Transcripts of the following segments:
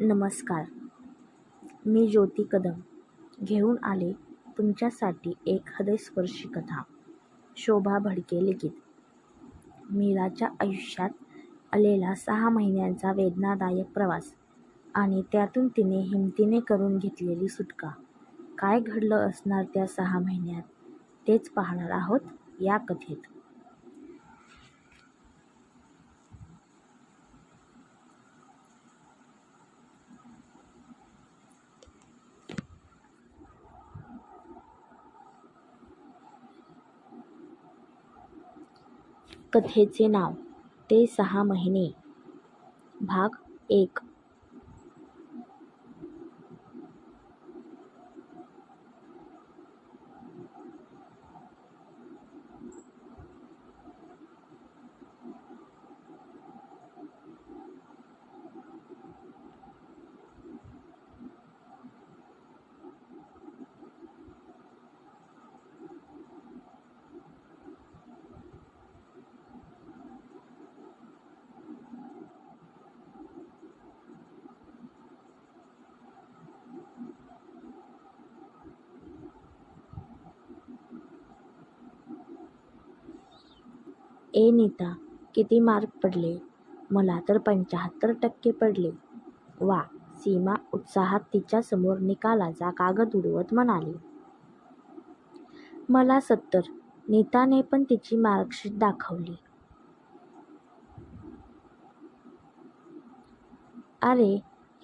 नमस्कार. मी ज्योती कदम घेऊन आले तुमच्यासाठी एक हृदयस्पर्शी कथा. शोभा भडके लिखित. मीराच्या आयुष्यात आलेला 6 महिन्यांचा वेदनादायक प्रवास आणि त्यातून तिने हिमतीने करून घेतलेली सुटका. काय घडलं असणार त्या 6 महिन्यात तेच पाहणार आहोत या कथेत. कथेचे नाव ते 6 महिने. भाग 1. ए नीता, किती मार्क पडले? मला तर 75% पडले. वा. सीमा उत्साहात तिच्यासमोर निकालाचा कागद उडवत म्हणाली. मला 70. नीताने पण तिची मार्कशीट दाखवली. अरे,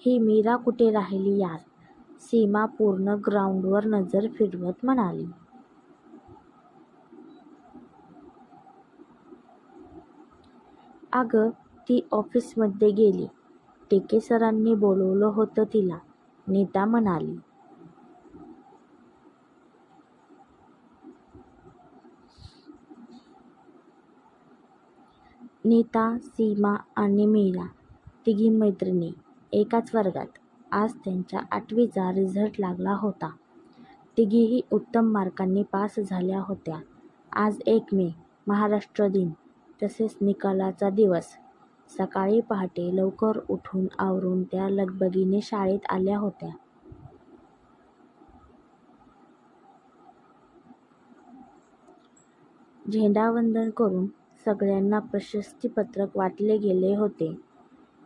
ही मीरा कुठे राहिली यार? सीमा पूर्ण ग्राउंडवर नजर फिरवत म्हणाली. अगं, ती ऑफिसमध्ये गेली. टिके सरांनी बोलवलं होतं तिला, नीता म्हणाली. नीता, सीमा आणि मीरा तिघी मैत्रिणी एकाच वर्गात. आज त्यांच्या 8वीचा रिझल्ट लागला होता. तिघीही उत्तम मार्कांनी पास झाल्या होत्या. आज 1 मे, महाराष्ट्र दिन, तसेच निकालाचा दिवस. सकाळी पहाटे लवकर उठून आवरून त्या लगबगीने शाळेत आल्या होत्या. झेंडावंदन करून सगळ्यांना प्रशस्तीपत्रक वाटले गेले होते.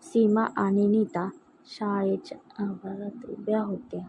सीमा आणि नीता शाळेच्या आवारात उभ्या होत्या.